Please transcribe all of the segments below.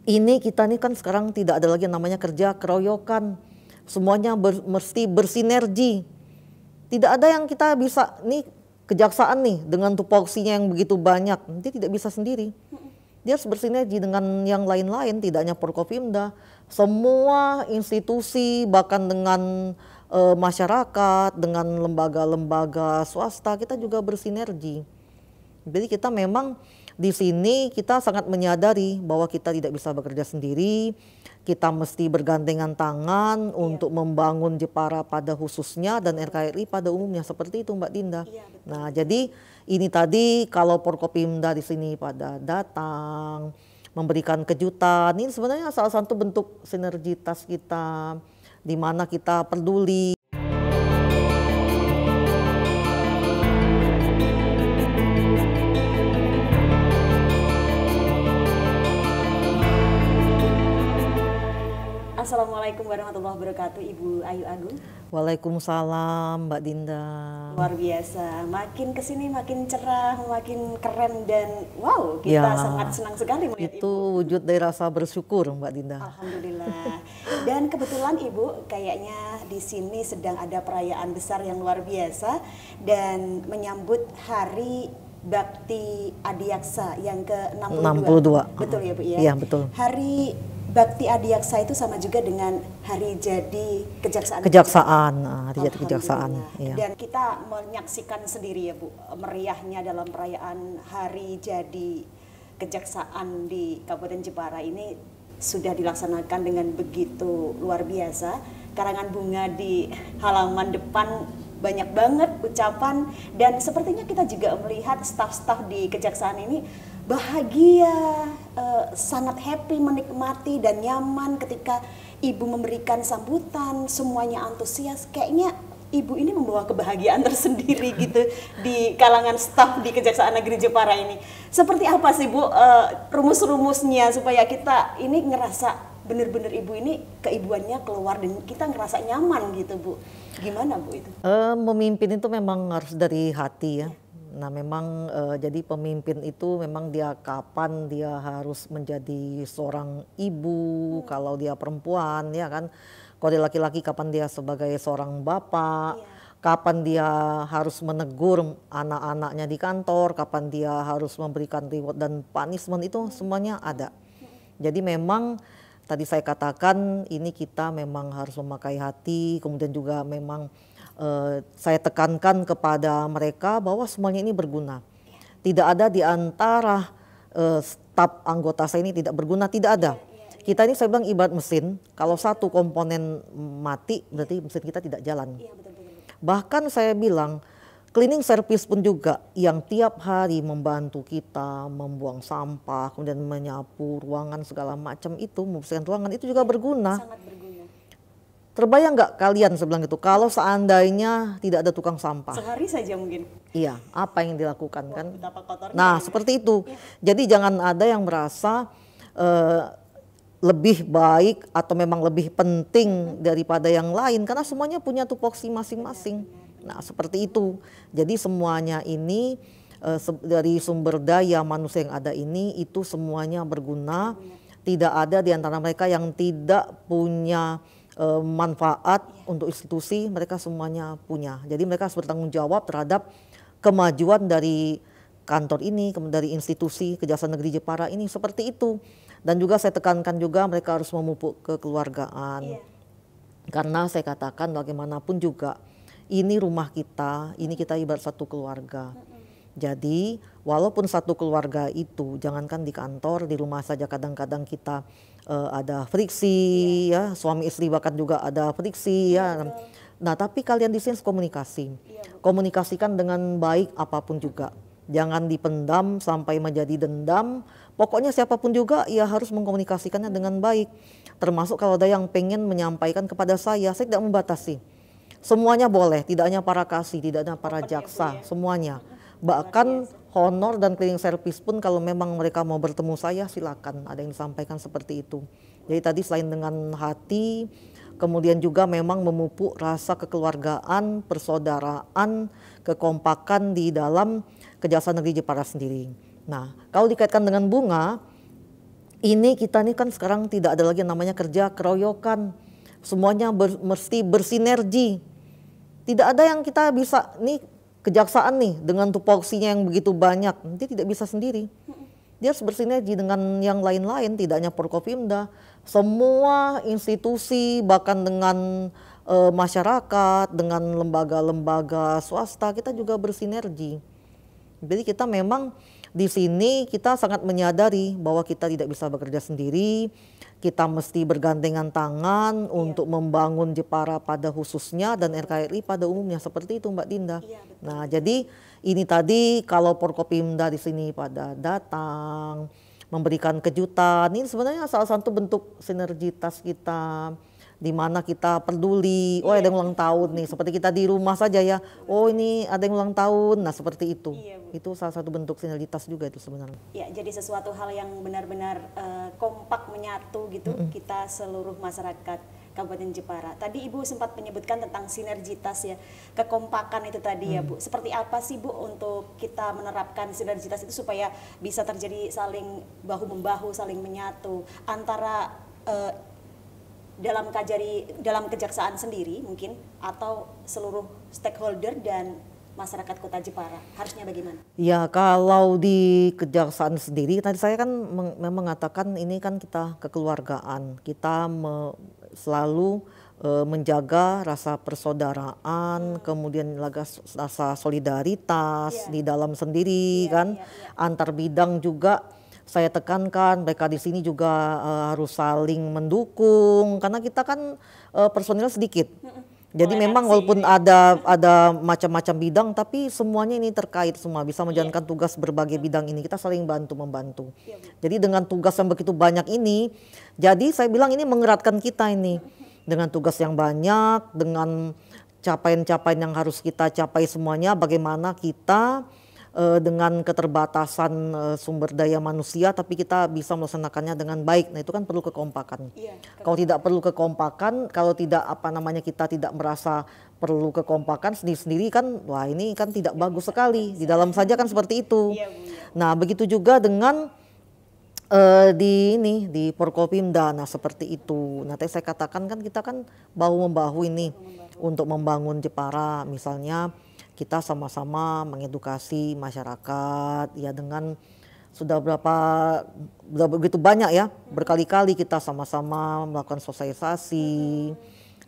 ini kita nih kan sekarang tidak ada lagi yang namanya kerja keroyokan. Semuanya mesti bersinergi. Tidak ada yang kita bisa, nih kejaksaan nih dengan tupoksinya yang begitu banyak, nanti tidak bisa sendiri. Dia harus bersinergi dengan yang lain-lain, tidak hanya Forkopimda, semua institusi, bahkan dengan masyarakat, dengan lembaga-lembaga swasta, kita juga bersinergi. Jadi kita memang di sini kita sangat menyadari bahwa kita tidak bisa bekerja sendiri, kita mesti bergandengan tangan untuk membangun Jepara pada khususnya dan RKRI pada umumnya, seperti itu Mbak Dinda. Nah, jadi ini tadi kalau Forkopimda di sini pada datang memberikan kejutan, ini sebenarnya salah satu bentuk sinergitas kita di mana kita peduli. Assalamualaikum warahmatullahi wabarakatuh, Ibu Ayu Agung. Waalaikumsalam Mbak Dinda. Luar biasa, makin kesini makin cerah, makin keren dan wow, kita sangat senang sekali melihat itu Ibu. wujud dari rasa bersyukur Mbak Dinda. Alhamdulillah. Dan kebetulan Ibu kayaknya di sini sedang ada perayaan besar yang luar biasa dan menyambut Hari Bakti Adiaksa yang ke-62. Betul ya Bu ya? Iya betul. Hari Bakti Adiaksa itu sama juga dengan hari jadi kejaksaan. Hari jadi kejaksaan. Iya. Dan kita menyaksikan sendiri ya Bu, meriahnya dalam perayaan hari jadi kejaksaan di Kabupaten Jepara ini sudah dilaksanakan dengan begitu luar biasa. Karangan bunga di halaman depan banyak banget ucapan dan sepertinya kita juga melihat staf-staf di kejaksaan ini bahagia, sangat happy menikmati dan nyaman ketika Ibu memberikan sambutan, semuanya antusias. Kayaknya Ibu ini membawa kebahagiaan tersendiri gitu di kalangan staf di Kejaksaan Negeri Jepara ini. Seperti apa sih Bu rumus-rumusnya supaya kita ini ngerasa benar-benar Ibu ini keibuannya keluar dan kita ngerasa nyaman gitu Bu. Gimana Bu itu? Memimpin itu memang harus dari hati ya. Nah memang jadi pemimpin itu memang dia kapan dia harus menjadi seorang ibu, kalau dia perempuan ya kan. Kalau dia laki-laki kapan dia sebagai seorang bapak, kapan dia harus menegur anak-anaknya di kantor, kapan dia harus memberikan reward dan punishment, itu semuanya ada. Jadi memang tadi saya katakan ini kita memang harus memakai hati, kemudian juga memang saya tekankan kepada mereka bahwa semuanya ini berguna. Tidak ada di antara staf anggota saya ini tidak berguna, tidak ada. Kita ini saya bilang ibarat mesin, kalau satu komponen mati berarti mesin kita tidak jalan. Bahkan saya bilang cleaning service pun juga yang tiap hari membantu kita membuang sampah, kemudian menyapu ruangan segala macam itu, membersihkan ruangan itu juga berguna. Sangat berguna. Terbayang nggak kalian saya bilang gitu, kalau seandainya tidak ada tukang sampah? Sehari saja mungkin. Iya, apa yang dilakukan kan? Betapa kotornya. Nah seperti itu. Jadi jangan ada yang merasa lebih baik atau memang lebih penting daripada yang lain, karena semuanya punya tupoksi masing-masing. Nah seperti itu. Jadi semuanya ini dari sumber daya manusia yang ada ini itu semuanya berguna. Tidak ada di antara mereka yang tidak punya manfaat untuk institusi, mereka semuanya punya. Jadi mereka harus bertanggung jawab terhadap kemajuan dari kantor ini, dari institusi Kejaksaan Negeri Jepara ini, seperti itu. Dan juga saya tekankan juga mereka harus memupuk kekeluargaan. Karena saya katakan bagaimanapun juga ini rumah kita, ini kita ibarat satu keluarga. Jadi walaupun satu keluarga itu, jangankan di kantor, di rumah saja kadang-kadang kita ada friksi ya, suami istri bahkan juga ada friksi ya. Nah tapi kalian di sini komunikasi, komunikasikan dengan baik apapun juga. Jangan dipendam sampai menjadi dendam. Pokoknya siapapun juga ya harus mengkomunikasikannya dengan baik. Termasuk kalau ada yang pengen menyampaikan kepada saya tidak membatasi. Semuanya boleh, tidak hanya para kasih, tidak hanya para jaksa, semuanya. Bahkan honor dan cleaning service pun kalau memang mereka mau bertemu saya silakan, ada yang disampaikan seperti itu. Jadi tadi selain dengan hati, kemudian juga memang memupuk rasa kekeluargaan, persaudaraan, kekompakan di dalam Kejaksaan Negeri Jepara sendiri. Nah kalau dikaitkan dengan bunga, ini kita nih kan sekarang tidak ada lagi yang namanya kerja keroyokan. Semuanya mesti bersinergi. Tidak ada yang kita bisa nih kejaksaan nih dengan tupoksinya yang begitu banyak, nanti tidak bisa sendiri. Dia harus bersinergi dengan yang lain-lain, tidak hanya Forkopimda, semua institusi, bahkan dengan masyarakat, dengan lembaga-lembaga swasta, kita juga bersinergi. Jadi kita memang di sini kita sangat menyadari bahwa kita tidak bisa bekerja sendiri, kita mesti bergandengan tangan untuk membangun Jepara pada khususnya dan RKRI pada umumnya, seperti itu Mbak Dinda. Nah, jadi ini tadi kalau Forkopimda di sini pada datang memberikan kejutan, ini sebenarnya salah satu bentuk sinergitas kita, di mana kita peduli, oh ada yang ulang tahun nih, seperti kita di rumah saja ya, oh ini ada yang ulang tahun, nah seperti itu. Itu salah satu bentuk sinergitas juga itu sebenarnya. Ya, jadi sesuatu hal yang benar-benar kompak menyatu gitu, kita seluruh masyarakat Kabupaten Jepara. Tadi Ibu sempat menyebutkan tentang sinergitas ya, kekompakan itu tadi ya Bu. Seperti apa sih Bu untuk kita menerapkan sinergitas itu supaya bisa terjadi saling bahu-membahu, saling menyatu antara dalam kejaksaan sendiri mungkin atau seluruh stakeholder dan masyarakat Kota Jepara, harusnya bagaimana? Ya, kalau di kejaksaan sendiri tadi saya kan memang mengatakan ini kan kita kekeluargaan, kita selalu menjaga rasa persaudaraan, kemudian rasa solidaritas di dalam sendiri kan, antar bidang juga. Saya tekankan mereka di sini juga harus saling mendukung karena kita kan personil sedikit. Jadi memang walaupun ada macam-macam bidang, tapi semuanya ini terkait semua, bisa menjalankan tugas berbagai bidang ini, kita saling bantu-membantu. Jadi dengan tugas yang begitu banyak ini, jadi saya bilang ini mengeratkan kita ini. Dengan tugas yang banyak, dengan capaian-capaian yang harus kita capai semuanya, bagaimana kita dengan keterbatasan sumber daya manusia, tapi kita bisa melaksanakannya dengan baik. Nah itu kan perlu kekompakan. Kalau tidak perlu kekompakan, kalau tidak kita tidak merasa perlu kekompakan sendiri-sendiri kan, wah ini kan tidak bagus sekali. Di dalam saja kan seperti itu. Nah begitu juga dengan di Forkopimda, nah seperti itu. Nah tadi saya katakan kan kita kan bahu-membahu ini untuk membangun Jepara, misalnya kita sama-sama mengedukasi masyarakat ya, dengan sudah begitu banyak ya, berkali-kali kita sama-sama melakukan sosialisasi,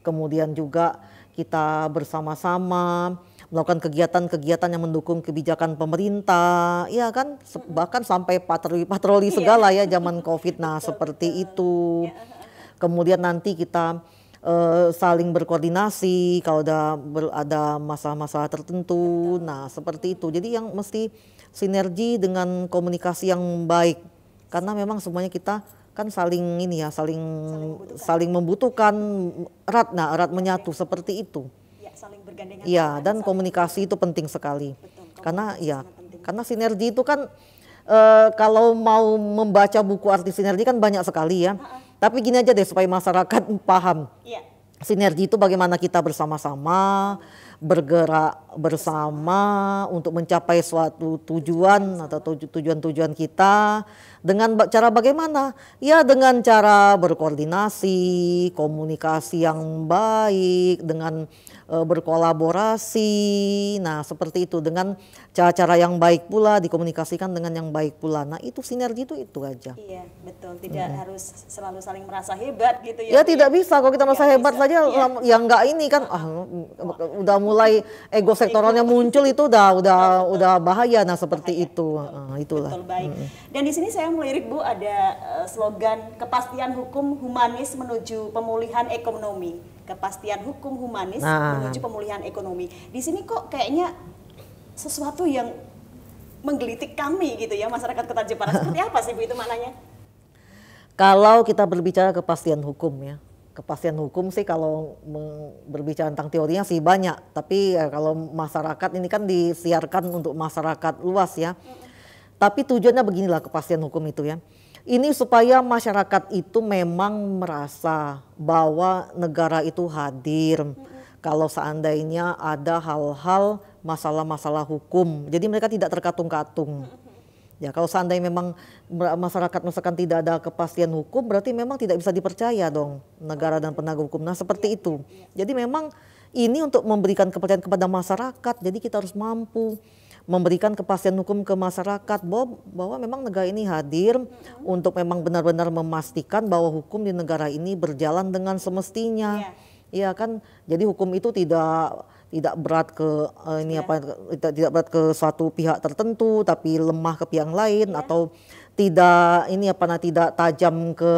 kemudian juga kita bersama-sama melakukan kegiatan-kegiatan yang mendukung kebijakan pemerintah, ya kan, bahkan sampai patroli segala ya zaman COVID, nah seperti itu. Kemudian nanti kita saling berkoordinasi kalau ada masalah-masalah tertentu. Nah seperti itu. Jadi yang mesti sinergi dengan komunikasi yang baik. Karena memang semuanya kita kan saling saling membutuhkan, erat menyatu seperti itu. Ya, saling bergandengan. Ya, dan komunikasi itu penting sekali. Karena sinergi itu kan kalau mau membaca buku arti sinergi kan banyak sekali ya. Tapi gini aja deh supaya masyarakat paham. Sinergi itu bagaimana kita bersama-sama, bergerak bersama untuk mencapai suatu tujuan atau tujuan-tujuan kita dengan cara bagaimana? Ya dengan cara berkoordinasi, komunikasi yang baik, dengan berkolaborasi. Nah seperti itu, dengan cara-cara yang baik pula, dikomunikasikan dengan yang baik pula. Nah itu sinergi itu aja. Iya betul, tidak harus selalu saling merasa hebat gitu ya. Ya tidak bisa, kalau kita merasa hebat saja ya enggak ini kan udah mulai ego sektoralnya muncul, itu udah bahaya. Nah seperti itu. Itulah. Betul, baik. Dan di sini saya melirik Bu ada slogan kepastian hukum humanis menuju pemulihan ekonomi. Kepastian hukum humanis menuju pemulihan ekonomi. Di sini kok kayaknya sesuatu yang menggelitik kami gitu ya, masyarakat Kota Jepara. Seperti apa sih Bu itu maknanya? Kalau kita berbicara kepastian hukum ya, kepastian hukum sih kalau berbicara tentang teorinya sih banyak, tapi kalau masyarakat ini kan disiarkan untuk masyarakat luas ya. Tapi tujuannya beginilah kepastian hukum itu ya. Ini supaya masyarakat itu memang merasa bahwa negara itu hadir kalau seandainya ada hal-hal masalah-masalah hukum. Jadi mereka tidak terkatung-katung. Ya kalau seandainya memang masyarakat misalkan tidak ada kepastian hukum, berarti memang tidak bisa dipercaya dong negara dan penegak hukum. Nah seperti itu. Jadi memang ini untuk memberikan kepercayaan kepada masyarakat. Jadi kita harus mampu memberikan kepastian hukum ke masyarakat bahwa memang negara ini hadir untuk memang benar-benar memastikan bahwa hukum di negara ini berjalan dengan semestinya. Iya kan. Jadi hukum itu tidak berat ke tidak berat ke suatu pihak tertentu tapi lemah ke pihak lain, atau tidak tajam ke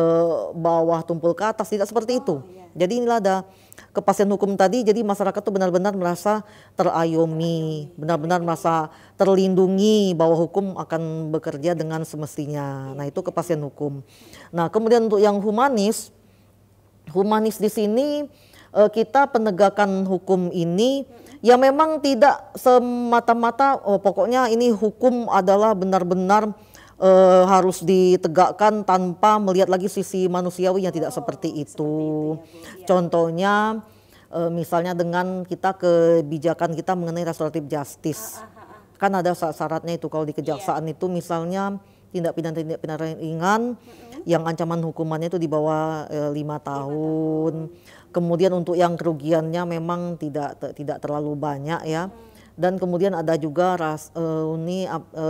bawah tumpul ke atas, tidak seperti itu. Jadi inilah ada kepastian hukum tadi, jadi masyarakat tuh benar-benar merasa terayomi, benar-benar merasa terlindungi bahwa hukum akan bekerja dengan semestinya. Nah itu kepastian hukum. Nah kemudian untuk yang humanis di sini kita penegakan hukum ini ya memang tidak semata-mata pokoknya ini hukum adalah benar-benar harus ditegakkan tanpa melihat lagi sisi manusiawinya, tidak seperti itu. Contohnya misalnya dengan kita kebijakan kita mengenai restoratif justice. Kan ada syaratnya itu kalau di kejaksaan itu misalnya tindak pidana ringan yang ancaman hukumannya itu di bawah 5 tahun. Kemudian untuk yang kerugiannya memang tidak terlalu banyak ya. Dan kemudian ada juga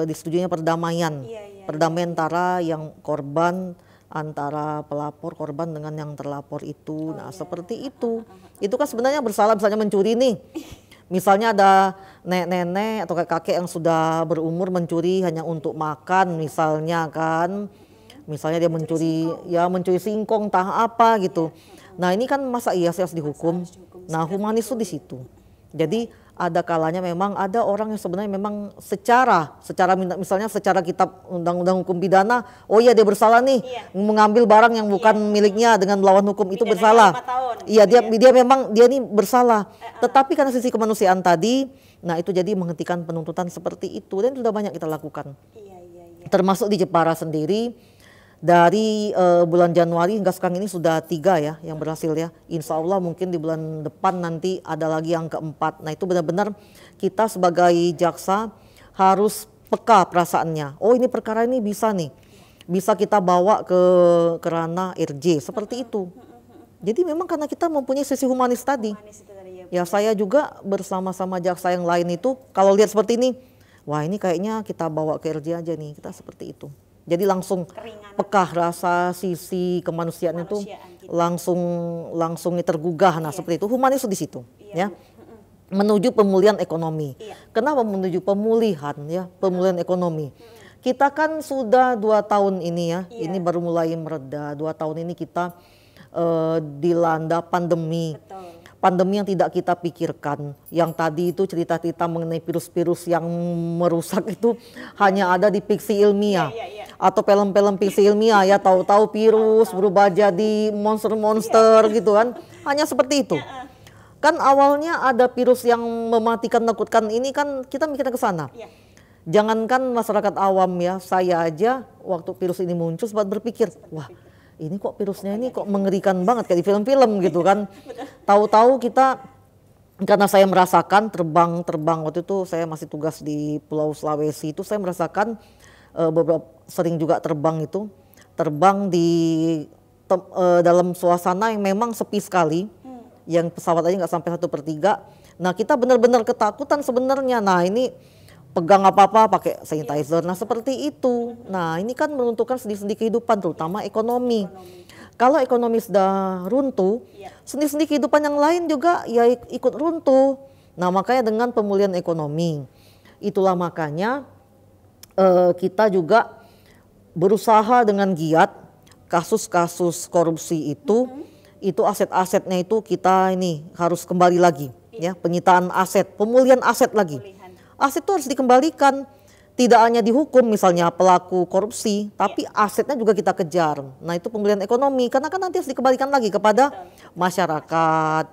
disetujuinya perdamaian. Perdamaian antara yang korban, antara pelapor korban dengan yang terlapor itu. Nah, seperti itu. Itu kan sebenarnya bersalah misalnya mencuri nih. Misalnya ada nenek-nenek atau kakek yang sudah berumur mencuri hanya untuk makan misalnya kan. Misalnya dia mencuri singkong entah apa gitu. Nah ini kan masa iya sih harus dihukum. Nah humanis itu di situ. Jadi ada kalanya memang ada orang yang sebenarnya memang secara misalnya secara kitab undang-undang hukum pidana, oh iya dia bersalah nih, mengambil barang yang bukan miliknya dengan melawan hukum itu bersalah. Iya dia memang dia ini bersalah. Tetapi karena sisi kemanusiaan tadi, nah itu jadi menghentikan penuntutan seperti itu dan sudah banyak kita lakukan. Termasuk di Jepara sendiri. Dari bulan Januari hingga sekarang ini sudah 3 ya yang berhasil ya. Insya Allah mungkin di bulan depan nanti ada lagi yang keempat. Nah itu benar-benar kita sebagai jaksa harus peka perasaannya. Oh ini perkara ini bisa nih, bisa kita bawa ke ranah RJ seperti itu. Jadi memang karena kita mempunyai sisi humanis tadi. Ya saya juga bersama-sama jaksa yang lain itu kalau lihat seperti ini, wah ini kayaknya kita bawa ke RJ aja nih, kita seperti itu. Jadi langsung peka rasa sisi kemanusiaan itu langsung tergugah. Nah seperti itu humanis di situ ya. Menuju pemulihan ekonomi. Kenapa menuju pemulihan ya, pemulihan ekonomi? Kita kan sudah 2 tahun ini ya, ini baru mulai mereda. 2 tahun ini kita dilanda pandemi. Pandemi yang tidak kita pikirkan, yang tadi itu cerita-cerita mengenai virus-virus yang merusak itu hanya ada di fiksi ilmiah atau film-film fiksi ilmiah ya, tahu-tahu virus berubah jadi monster-monster gitu kan, hanya seperti itu. Kan awalnya ada virus yang mematikan, menakutkan, ini kan kita mikirnya ke sana. Jangankan masyarakat awam ya, saya aja waktu virus ini muncul sempat berpikir, wah ini kok virusnya ini kok mengerikan banget kayak di film-film gitu kan. Tahu-tahu kita, karena saya merasakan terbang waktu itu saya masih tugas di Pulau Sulawesi itu, saya merasakan sering juga terbang di dalam suasana yang memang sepi sekali, yang pesawat aja nggak sampai 1/3. Nah kita benar-benar ketakutan sebenarnya. Nah ini pegang apa-apa pakai sanitizer. Nah seperti itu. Nah ini kan menentukan sendi-sendi kehidupan terutama ekonomi. Kalau ekonomi sudah runtuh, sendi-sendi kehidupan yang lain juga ya ikut runtuh. Nah makanya dengan pemulihan ekonomi, itulah makanya kita juga berusaha dengan giat kasus-kasus korupsi itu aset-asetnya itu kita ini harus kembali lagi ya, penyitaan aset, pemulihan aset lagi. Aset itu harus dikembalikan, tidak hanya dihukum misalnya pelaku korupsi, tapi asetnya juga kita kejar. Nah itu pemulihan ekonomi, karena kan nanti harus dikembalikan lagi kepada masyarakat.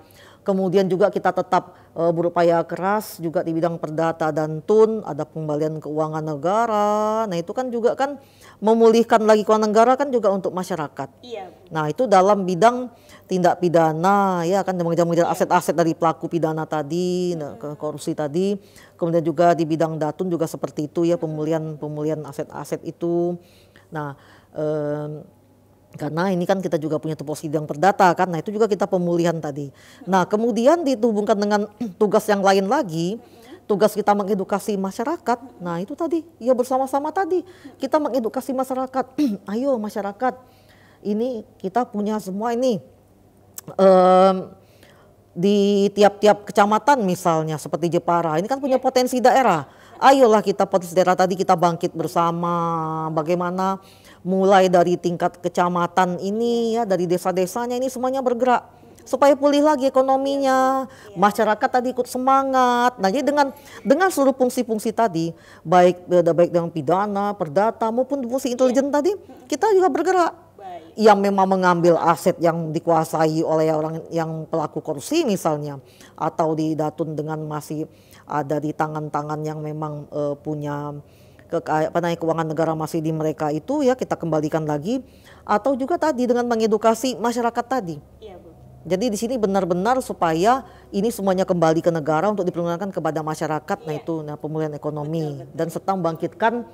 Kemudian juga kita tetap berupaya keras juga di bidang perdata dan tun, ada pengembalian keuangan negara. Nah itu kan juga kan memulihkan lagi keuangan negara kan juga untuk masyarakat. Iya. Nah itu dalam bidang tindak pidana ya kan, mengejar aset-aset dari pelaku pidana tadi, ke korupsi tadi. Kemudian juga di bidang Datun juga seperti itu ya, pemulihan aset-aset itu. Nah karena ini kan kita juga punya tupoksi bidang perdata kan, nah itu juga kita pemulihan tadi. Nah kemudian dihubungkan dengan tugas yang lain lagi, tugas kita mengedukasi masyarakat. Nah itu tadi ya, bersama-sama tadi kita mengedukasi masyarakat. Ayo masyarakat, ini kita punya semua ini di tiap-tiap kecamatan misalnya seperti Jepara ini kan punya potensi daerah. Ayolah kita potensi daerah tadi kita bangkit bersama, bagaimana mulai dari tingkat kecamatan ini ya, dari desa-desanya ini semuanya bergerak supaya pulih lagi ekonominya, masyarakat tadi ikut semangat. Nah jadi dengan seluruh fungsi-fungsi tadi, baik dengan pidana, perdata maupun fungsi intelijen tadi, kita juga bergerak. Yang memang mengambil aset yang dikuasai oleh orang yang pelaku korupsi misalnya, atau di Datun dengan masih ada di tangan-tangan yang memang punya keuangan negara masih di mereka itu ya, kita kembalikan lagi. Atau juga tadi dengan mengedukasi masyarakat tadi. Iya, Bu. Jadi di sini benar-benar supaya ini semuanya kembali ke negara untuk dipergunakan kepada masyarakat. Nah itu pemulihan ekonomi, betul. Dan serta membangkitkan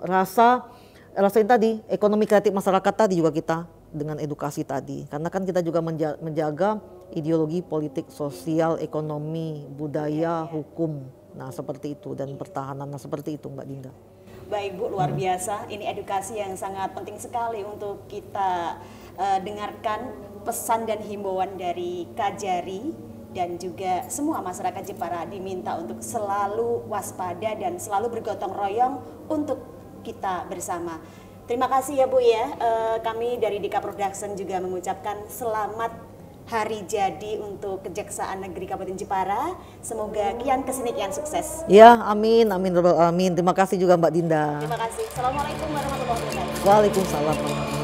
rasa ini tadi ekonomi kreatif masyarakat tadi juga kita dengan edukasi tadi. Karena kan kita juga menjaga ideologi politik, sosial, ekonomi, budaya, hukum. Nah seperti itu, dan pertahanan. Nah seperti itu Mbak Dinda. Baik Bu, luar biasa. Ini edukasi yang sangat penting sekali untuk kita dengarkan pesan dan himbauan dari Kajari, dan juga semua masyarakat Jepara diminta untuk selalu waspada dan selalu bergotong royong untuk kita bersama. Terima kasih ya Bu ya. Kami dari Dika Production juga mengucapkan selamat hari jadi untuk Kejaksaan Negeri Kabupaten Jepara. Semoga kian kesini kian sukses. Ya, amin, amin, amin. Terima kasih juga Mbak Dinda. Terima kasih. Assalamualaikum warahmatullahi wabarakatuh. Waalaikumsalam.